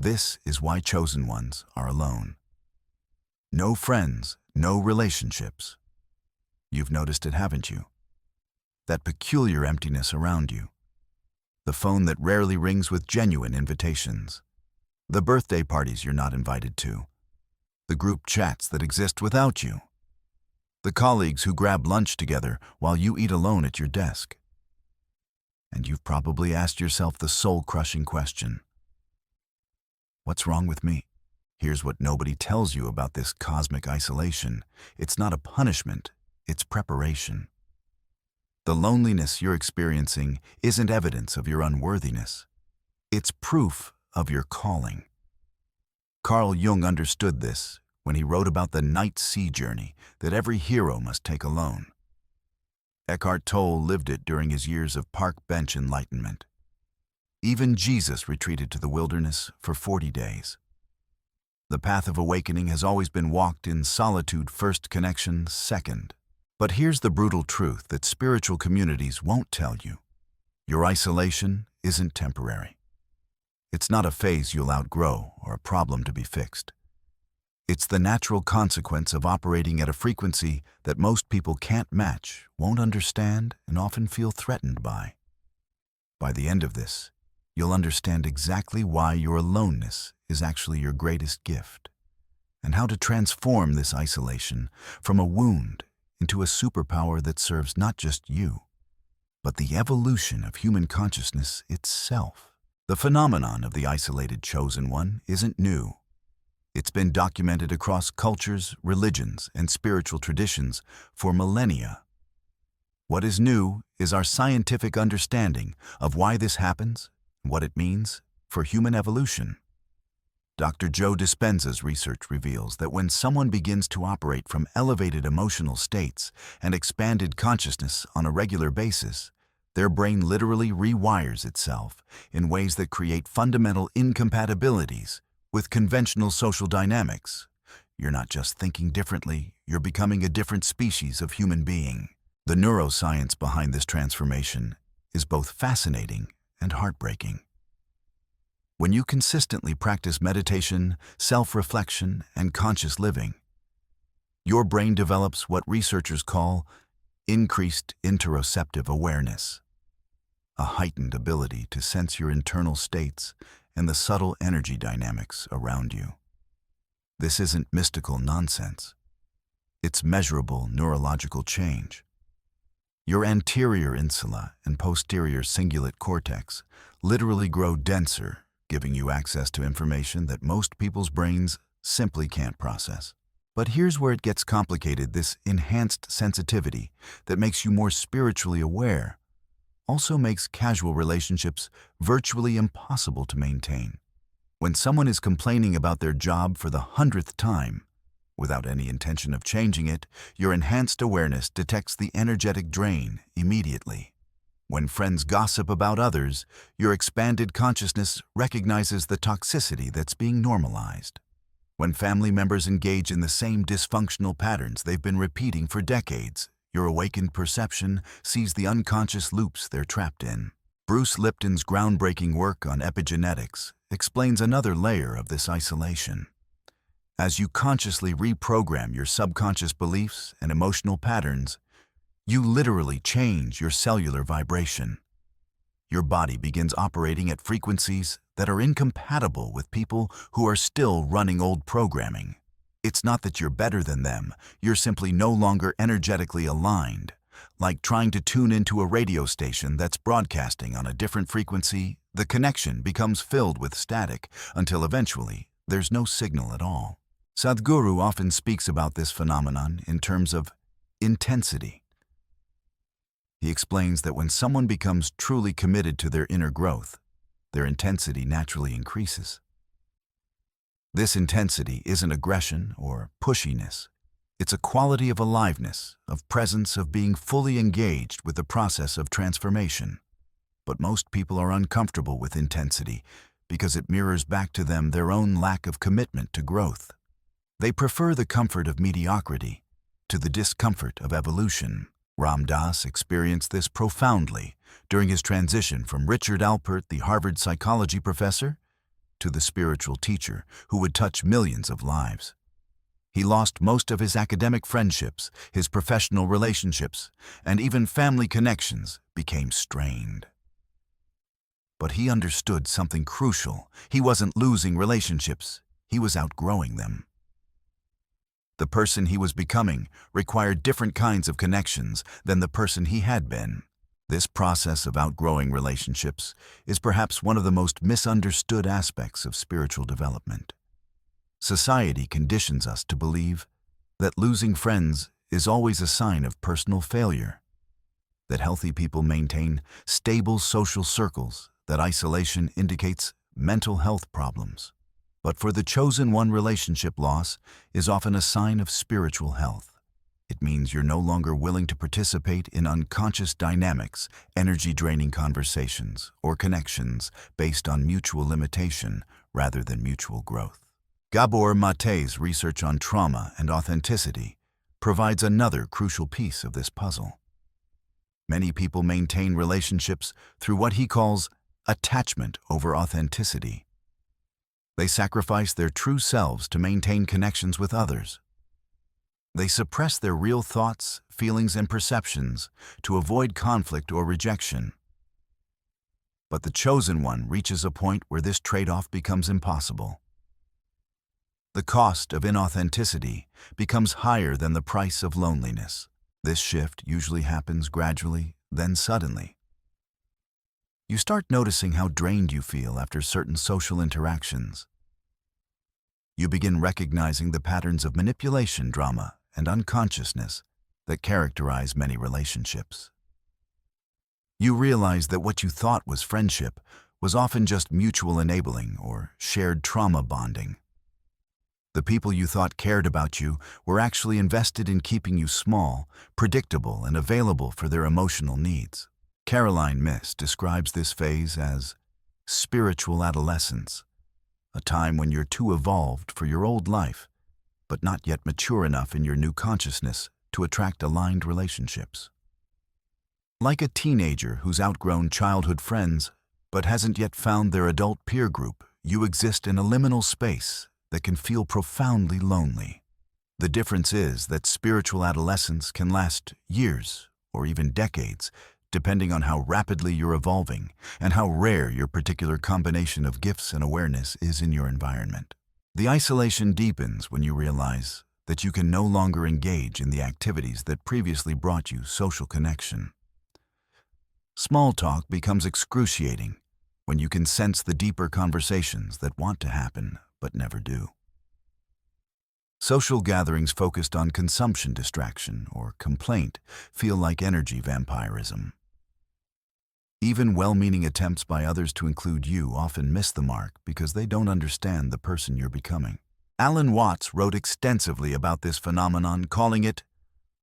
This is why chosen ones are alone. No friends, no relationships. You've noticed it, haven't you? That peculiar emptiness around you. The phone that rarely rings with genuine invitations. The birthday parties you're not invited to. The group chats that exist without you. The colleagues who grab lunch together while you eat alone at your desk. And you've probably asked yourself the soul-crushing question: what's wrong with me? Here's what nobody tells you about this cosmic isolation. It's not a punishment, it's preparation. The loneliness you're experiencing isn't evidence of your unworthiness. It's proof of your calling. Carl Jung understood this when he wrote about the night sea journey that every hero must take alone. Eckhart Tolle lived it during his years of park bench enlightenment. Even Jesus retreated to the wilderness for 40 days. The path of awakening has always been walked in solitude first, connection second. But here's the brutal truth that spiritual communities won't tell you. Your isolation isn't temporary. It's not a phase you'll outgrow or a problem to be fixed. It's the natural consequence of operating at a frequency that most people can't match, won't understand, and often feel threatened by. By the end of this, you'll understand exactly why your aloneness is actually your greatest gift, and how to transform this isolation from a wound into a superpower that serves not just you, but the evolution of human consciousness itself. The phenomenon of the isolated chosen one isn't new. It's been documented across cultures, religions, and spiritual traditions for millennia. What is new is our scientific understanding of why this happens and what it means for human evolution. Dr. Joe Dispenza's research reveals that when someone begins to operate from elevated emotional states and expanded consciousness on a regular basis, their brain literally rewires itself in ways that create fundamental incompatibilities with conventional social dynamics. You're not just thinking differently, you're becoming a different species of human being. The neuroscience behind this transformation is both fascinating and heartbreaking. When you consistently practice meditation, self-reflection, and conscious living, your brain develops what researchers call increased interoceptive awareness, a heightened ability to sense your internal states and the subtle energy dynamics around you. This isn't mystical nonsense. It's measurable neurological change. Your anterior insula and posterior cingulate cortex literally grow denser, giving you access to information that most people's brains simply can't process. But here's where it gets complicated. This enhanced sensitivity that makes you more spiritually aware also makes casual relationships virtually impossible to maintain. When someone is complaining about their job for the 100th time, without any intention of changing it, your enhanced awareness detects the energetic drain immediately. When friends gossip about others, your expanded consciousness recognizes the toxicity that's being normalized. When family members engage in the same dysfunctional patterns they've been repeating for decades, your awakened perception sees the unconscious loops they're trapped in. Bruce Lipton's groundbreaking work on epigenetics explains another layer of this isolation. As you consciously reprogram your subconscious beliefs and emotional patterns, you literally change your cellular vibration. Your body begins operating at frequencies that are incompatible with people who are still running old programming. It's not that you're better than them, you're simply no longer energetically aligned. Like trying to tune into a radio station that's broadcasting on a different frequency, the connection becomes filled with static until eventually there's no signal at all. Sadhguru often speaks about this phenomenon in terms of intensity. He explains that when someone becomes truly committed to their inner growth, their intensity naturally increases. This intensity isn't aggression or pushiness. It's a quality of aliveness, of presence, of being fully engaged with the process of transformation. But most people are uncomfortable with intensity because it mirrors back to them their own lack of commitment to growth. They prefer the comfort of mediocrity to the discomfort of evolution. Ram Dass experienced this profoundly during his transition from Richard Alpert, the Harvard psychology professor, to the spiritual teacher who would touch millions of lives. He lost most of his academic friendships, his professional relationships, and even family connections became strained. But he understood something crucial. He wasn't losing relationships, he was outgrowing them. The person he was becoming required different kinds of connections than the person he had been. This process of outgrowing relationships is perhaps one of the most misunderstood aspects of spiritual development. Society conditions us to believe that losing friends is always a sign of personal failure, that healthy people maintain stable social circles, that isolation indicates mental health problems. But for the chosen one, relationship loss is often a sign of spiritual health. It means you're no longer willing to participate in unconscious dynamics, energy-draining conversations, or connections based on mutual limitation rather than mutual growth. Gabor Mate's research on trauma and authenticity provides another crucial piece of this puzzle. Many people maintain relationships through what he calls attachment over authenticity. They sacrifice their true selves to maintain connections with others. They suppress their real thoughts, feelings, and perceptions to avoid conflict or rejection. But the chosen one reaches a point where this trade-off becomes impossible. The cost of inauthenticity becomes higher than the price of loneliness. This shift usually happens gradually, then suddenly. You start noticing how drained you feel after certain social interactions. You begin recognizing the patterns of manipulation, drama, and unconsciousness that characterize many relationships. You realize that what you thought was friendship was often just mutual enabling or shared trauma bonding. The people you thought cared about you were actually invested in keeping you small, predictable, and available for their emotional needs. Caroline Myss describes this phase as spiritual adolescence, a time when you're too evolved for your old life, but not yet mature enough in your new consciousness to attract aligned relationships. Like a teenager who's outgrown childhood friends but hasn't yet found their adult peer group, you exist in a liminal space that can feel profoundly lonely. The difference is that spiritual adolescence can last years or even decades, depending on how rapidly you're evolving and how rare your particular combination of gifts and awareness is in your environment. The isolation deepens when you realize that you can no longer engage in the activities that previously brought you social connection. Small talk becomes excruciating when you can sense the deeper conversations that want to happen but never do. Social gatherings focused on consumption distraction or complaint feel like energy vampirism. Even well-meaning attempts by others to include you often miss the mark because they don't understand the person you're becoming. Alan Watts wrote extensively about this phenomenon, calling it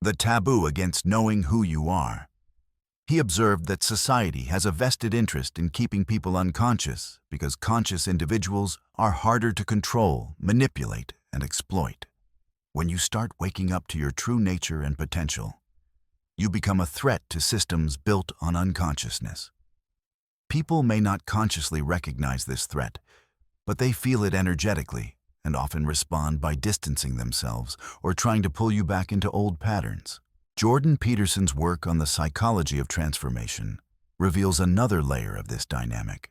the taboo against knowing who you are. He observed that society has a vested interest in keeping people unconscious because conscious individuals are harder to control, manipulate, and exploit. When you start waking up to your true nature and potential, you become a threat to systems built on unconsciousness. People may not consciously recognize this threat, but they feel it energetically and often respond by distancing themselves or trying to pull you back into old patterns. Jordan Peterson's work on the psychology of transformation reveals another layer of this dynamic.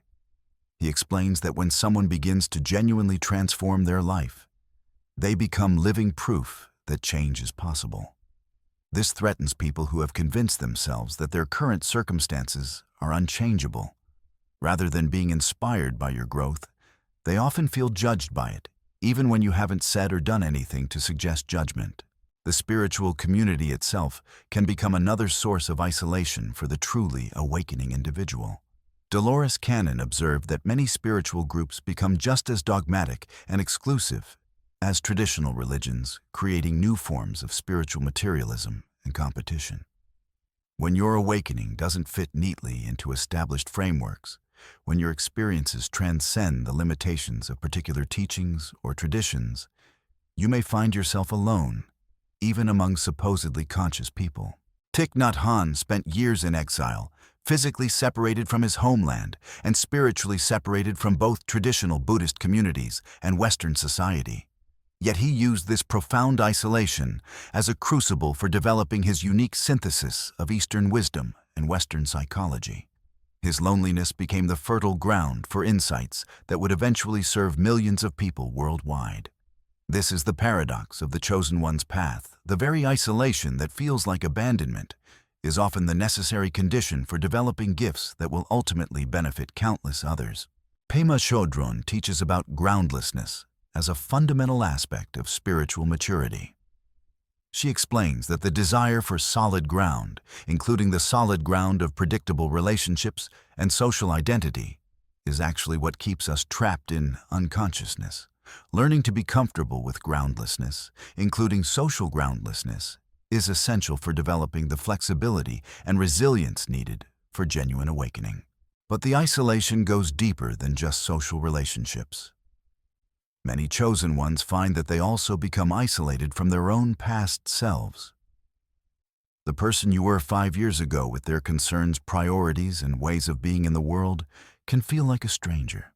He explains that when someone begins to genuinely transform their life, they become living proof that change is possible. This threatens people who have convinced themselves that their current circumstances are unchangeable. Rather than being inspired by your growth, they often feel judged by it, even when you haven't said or done anything to suggest judgment. The spiritual community itself can become another source of isolation for the truly awakening individual. Dolores Cannon observed that many spiritual groups become just as dogmatic and exclusive as traditional religions, creating new forms of spiritual materialism and competition. When your awakening doesn't fit neatly into established frameworks, when your experiences transcend the limitations of particular teachings or traditions, you may find yourself alone, even among supposedly conscious people. Thich Nhat Hanh spent years in exile, physically separated from his homeland and spiritually separated from both traditional Buddhist communities and Western society. Yet he used this profound isolation as a crucible for developing his unique synthesis of Eastern wisdom and Western psychology. His loneliness became the fertile ground for insights that would eventually serve millions of people worldwide. This is the paradox of the chosen one's path. The very isolation that feels like abandonment is often the necessary condition for developing gifts that will ultimately benefit countless others. Pema Chodron teaches about groundlessness as a fundamental aspect of spiritual maturity. She explains that the desire for solid ground, including the solid ground of predictable relationships and social identity, is actually what keeps us trapped in unconsciousness. Learning to be comfortable with groundlessness, including social groundlessness, is essential for developing the flexibility and resilience needed for genuine awakening. But the isolation goes deeper than just social relationships. Many chosen ones find that they also become isolated from their own past selves. The person you were 5 years ago with their concerns, priorities, and ways of being in the world can feel like a stranger.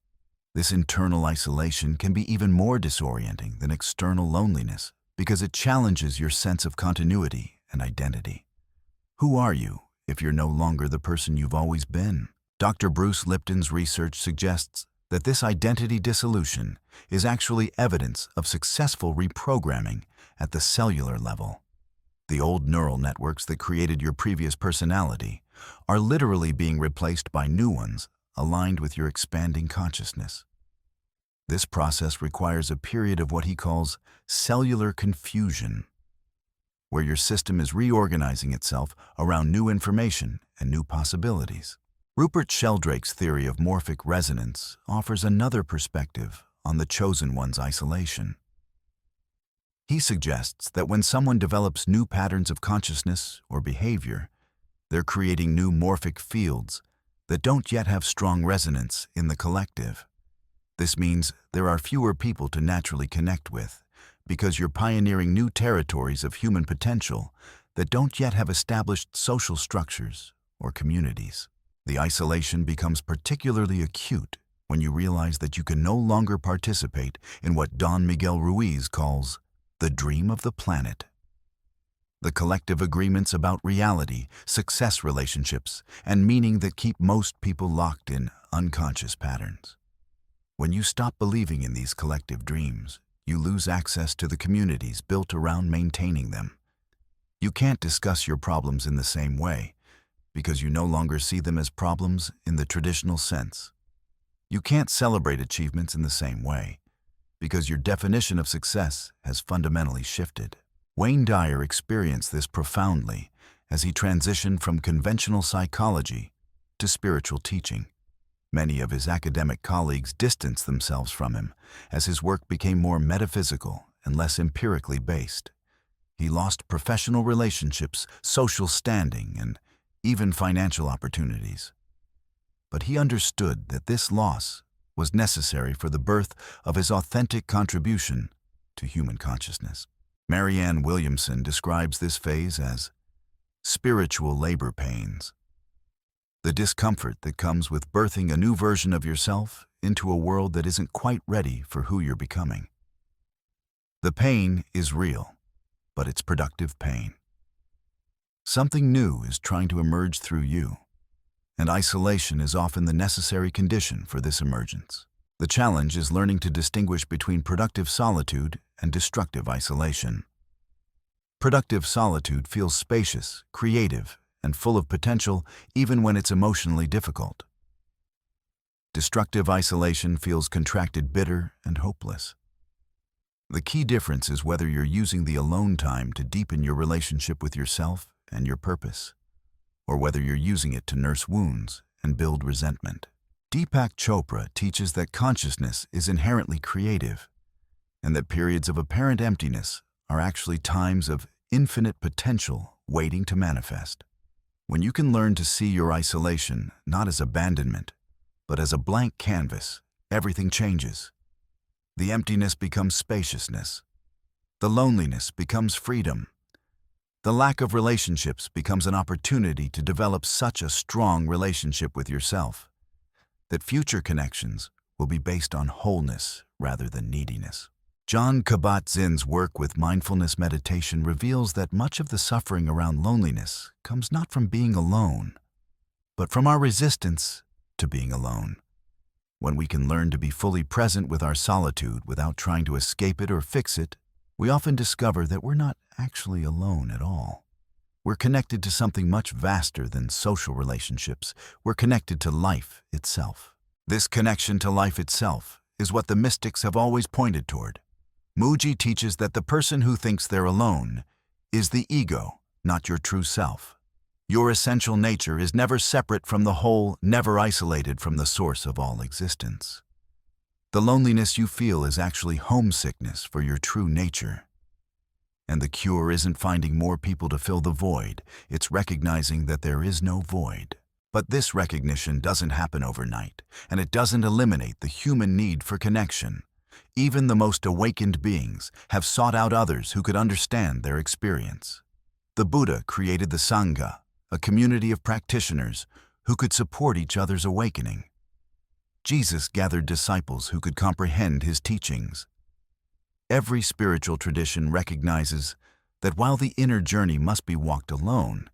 This internal isolation can be even more disorienting than external loneliness because it challenges your sense of continuity and identity. Who are you if you're no longer the person you've always been? Dr. Bruce Lipton's research suggests that this identity dissolution is actually evidence of successful reprogramming at the cellular level. The old neural networks that created your previous personality are literally being replaced by new ones aligned with your expanding consciousness. This process requires a period of what he calls cellular confusion, where your system is reorganizing itself around new information and new possibilities. Rupert Sheldrake's theory of morphic resonance offers another perspective on the chosen one's isolation. He suggests that when someone develops new patterns of consciousness or behavior, they're creating new morphic fields that don't yet have strong resonance in the collective. This means there are fewer people to naturally connect with, because you're pioneering new territories of human potential that don't yet have established social structures or communities. The isolation becomes particularly acute when you realize that you can no longer participate in what Don Miguel Ruiz calls the dream of the planet. The collective agreements about reality, success relationships, and meaning that keep most people locked in unconscious patterns. When you stop believing in these collective dreams, you lose access to the communities built around maintaining them. You can't discuss your problems in the same way, because you no longer see them as problems in the traditional sense. You can't celebrate achievements in the same way, because your definition of success has fundamentally shifted. Wayne Dyer experienced this profoundly as he transitioned from conventional psychology to spiritual teaching. Many of his academic colleagues distanced themselves from him as his work became more metaphysical and less empirically based. He lost professional relationships, social standing, and even financial opportunities. But he understood that this loss was necessary for the birth of his authentic contribution to human consciousness. Marianne Williamson describes this phase as spiritual labor pains, the discomfort that comes with birthing a new version of yourself into a world that isn't quite ready for who you're becoming. The pain is real, but it's productive pain. Something new is trying to emerge through you, and isolation is often the necessary condition for this emergence. The challenge is learning to distinguish between productive solitude and destructive isolation. Productive solitude feels spacious, creative, and full of potential even when it's emotionally difficult. Destructive isolation feels contracted, bitter, and hopeless. The key difference is whether you're using the alone time to deepen your relationship with yourself and your purpose, or whether you're using it to nurse wounds and build resentment. Deepak Chopra teaches that consciousness is inherently creative, and that periods of apparent emptiness are actually times of infinite potential waiting to manifest. When you can learn to see your isolation not as abandonment, but as a blank canvas, everything changes. The emptiness becomes spaciousness. The loneliness becomes freedom. The lack of relationships becomes an opportunity to develop such a strong relationship with yourself that future connections will be based on wholeness rather than neediness. Jon Kabat-Zinn's work with mindfulness meditation reveals that much of the suffering around loneliness comes not from being alone, but from our resistance to being alone. When we can learn to be fully present with our solitude without trying to escape it or fix it, we often discover that we're not actually alone at all. We're connected to something much vaster than social relationships. We're connected to life itself. This connection to life itself is what the mystics have always pointed toward. Mooji teaches that the person who thinks they're alone is the ego, not your true self. Your essential nature is never separate from the whole, never isolated from the source of all existence. The loneliness you feel is actually homesickness for your true nature. And the cure isn't finding more people to fill the void, it's recognizing that there is no void. But this recognition doesn't happen overnight, and it doesn't eliminate the human need for connection. Even the most awakened beings have sought out others who could understand their experience. The Buddha created the Sangha, a community of practitioners who could support each other's awakening. Jesus gathered disciples who could comprehend his teachings. Every spiritual tradition recognizes that while the inner journey must be walked alone,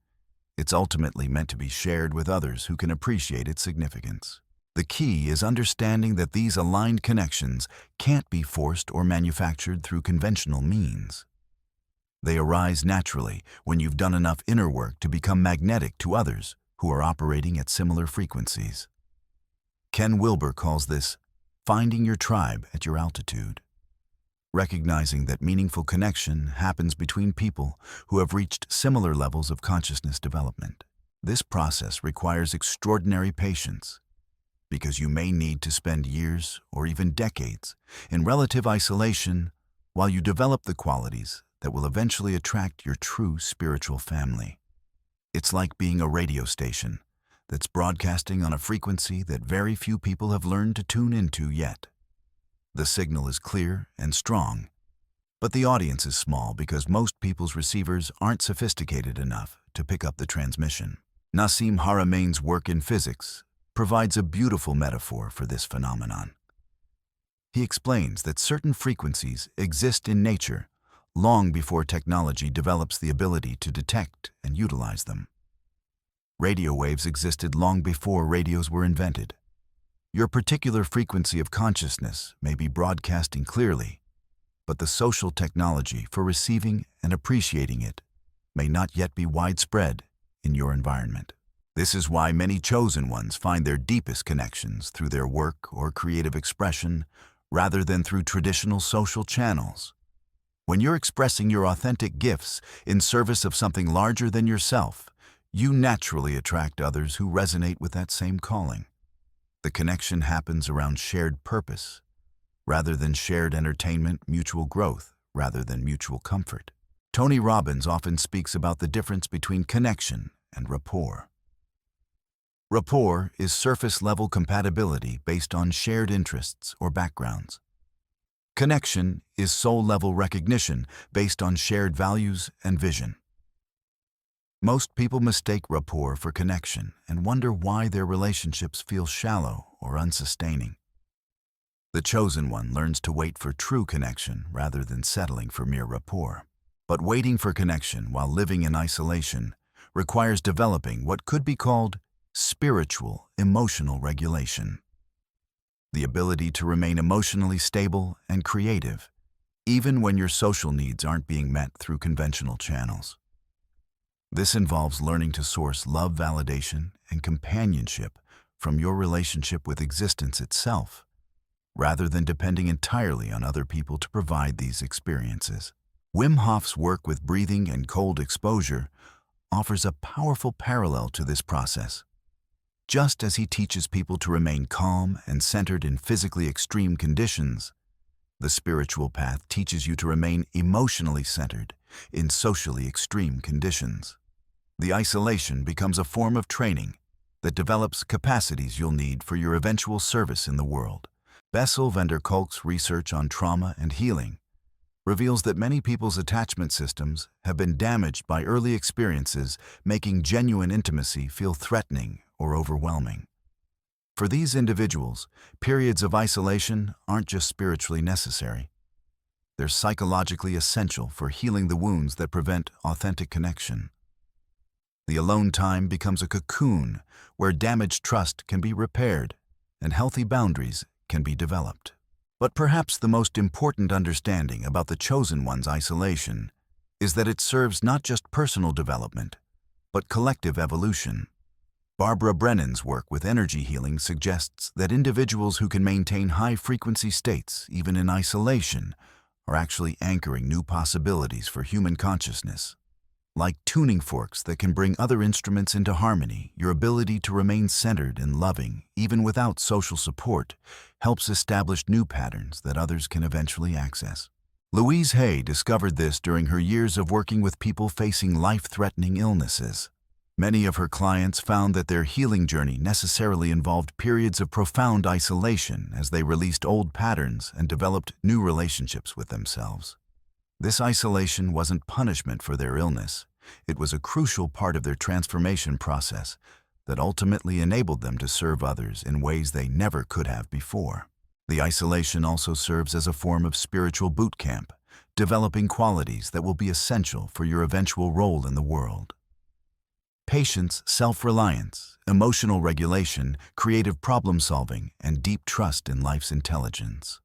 it's ultimately meant to be shared with others who can appreciate its significance. The key is understanding that these aligned connections can't be forced or manufactured through conventional means. They arise naturally when you've done enough inner work to become magnetic to others who are operating at similar frequencies. Ken Wilber calls this finding your tribe at your altitude. Recognizing that meaningful connection happens between people who have reached similar levels of consciousness development. This process requires extraordinary patience, because you may need to spend years or even decades in relative isolation while you develop the qualities that will eventually attract your true spiritual family. It's like being a radio station that's broadcasting on a frequency that very few people have learned to tune into yet. The signal is clear and strong, but the audience is small because most people's receivers aren't sophisticated enough to pick up the transmission. Nassim Harameyn's work in physics provides a beautiful metaphor for this phenomenon. He explains that certain frequencies exist in nature long before technology develops the ability to detect and utilize them. Radio waves existed long before radios were invented. Your particular frequency of consciousness may be broadcasting clearly, but the social technology for receiving and appreciating it may not yet be widespread in your environment. This is why many chosen ones find their deepest connections through their work or creative expression rather than through traditional social channels. When you're expressing your authentic gifts in service of something larger than yourself, you naturally attract others who resonate with that same calling. The connection happens around shared purpose, rather than shared entertainment, mutual growth, rather than mutual comfort. Tony Robbins often speaks about the difference between connection and rapport. Rapport is surface-level compatibility based on shared interests or backgrounds. Connection is soul-level recognition based on shared values and vision. Most people mistake rapport for connection and wonder why their relationships feel shallow or unsustaining. The chosen one learns to wait for true connection rather than settling for mere rapport. But waiting for connection while living in isolation requires developing what could be called spiritual emotional regulation. The ability to remain emotionally stable and creative, even when your social needs aren't being met through conventional channels. This involves learning to source love, validation, and companionship from your relationship with existence itself, rather than depending entirely on other people to provide these experiences. Wim Hof's work with breathing and cold exposure offers a powerful parallel to this process. Just as he teaches people to remain calm and centered in physically extreme conditions, the spiritual path teaches you to remain emotionally centered in socially extreme conditions. The isolation becomes a form of training that develops capacities you'll need for your eventual service in the world. Bessel van der Kolk's research on trauma and healing reveals that many people's attachment systems have been damaged by early experiences, making genuine intimacy feel threatening or overwhelming. For these individuals, periods of isolation aren't just spiritually necessary. They're psychologically essential for healing the wounds that prevent authentic connection. The alone time becomes a cocoon where damaged trust can be repaired and healthy boundaries can be developed. But perhaps the most important understanding about the chosen one's isolation is that it serves not just personal development, but collective evolution. Barbara Brennan's work with energy healing suggests that individuals who can maintain high-frequency states, even in isolation, are actually anchoring new possibilities for human consciousness. Like tuning forks that can bring other instruments into harmony, your ability to remain centered and loving, even without social support, helps establish new patterns that others can eventually access. Louise Hay discovered this during her years of working with people facing life-threatening illnesses. Many of her clients found that their healing journey necessarily involved periods of profound isolation as they released old patterns and developed new relationships with themselves. This isolation wasn't punishment for their illness. It was a crucial part of their transformation process that ultimately enabled them to serve others in ways they never could have before. The isolation also serves as a form of spiritual boot camp, developing qualities that will be essential for your eventual role in the world. Patience, self-reliance, emotional regulation, creative problem-solving, and deep trust in life's intelligence.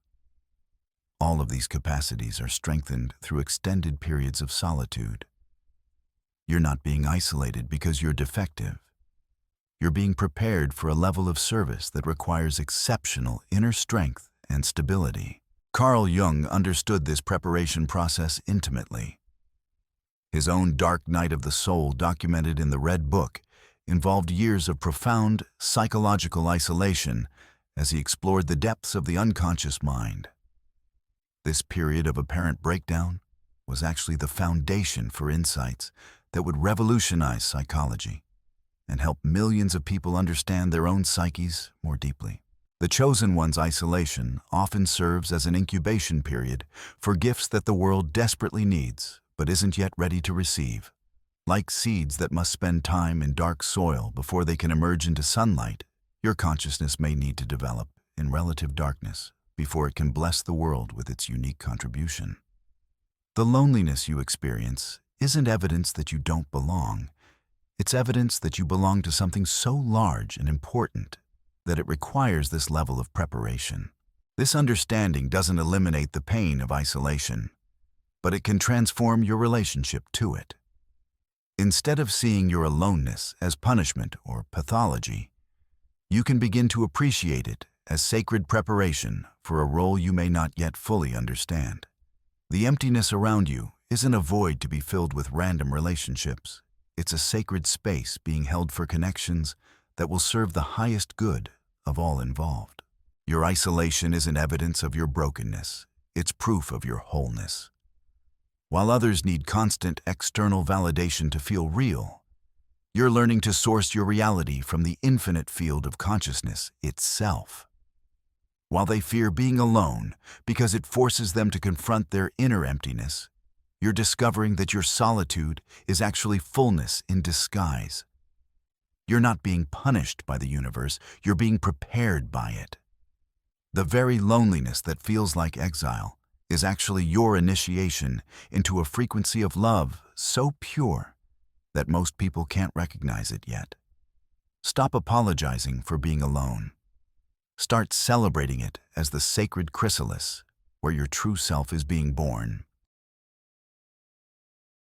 All of these capacities are strengthened through extended periods of solitude. You're not being isolated because you're defective. You're being prepared for a level of service that requires exceptional inner strength and stability. Carl Jung understood this preparation process intimately. His own dark night of the soul, documented in the Red Book, involved years of profound psychological isolation as he explored the depths of the unconscious mind. This period of apparent breakdown was actually the foundation for insights that would revolutionize psychology and help millions of people understand their own psyches more deeply. The chosen one's isolation often serves as an incubation period for gifts that the world desperately needs but isn't yet ready to receive. Like seeds that must spend time in dark soil before they can emerge into sunlight, your consciousness may need to develop in relative darkness before it can bless the world with its unique contribution. The loneliness you experience isn't evidence that you don't belong. It's evidence that you belong to something so large and important that it requires this level of preparation. This understanding doesn't eliminate the pain of isolation, but it can transform your relationship to it. Instead of seeing your aloneness as punishment or pathology, you can begin to appreciate it as sacred preparation for a role you may not yet fully understand. The emptiness around you isn't a void to be filled with random relationships. It's a sacred space being held for connections that will serve the highest good of all involved. Your isolation isn't evidence of your brokenness. It's proof of your wholeness. While others need constant external validation to feel real, you're learning to source your reality from the infinite field of consciousness itself. While they fear being alone because it forces them to confront their inner emptiness, you're discovering that your solitude is actually fullness in disguise. You're not being punished by the universe, you're being prepared by it. The very loneliness that feels like exile is actually your initiation into a frequency of love so pure that most people can't recognize it yet. Stop apologizing for being alone. Start celebrating it as the sacred chrysalis where your true self is being born.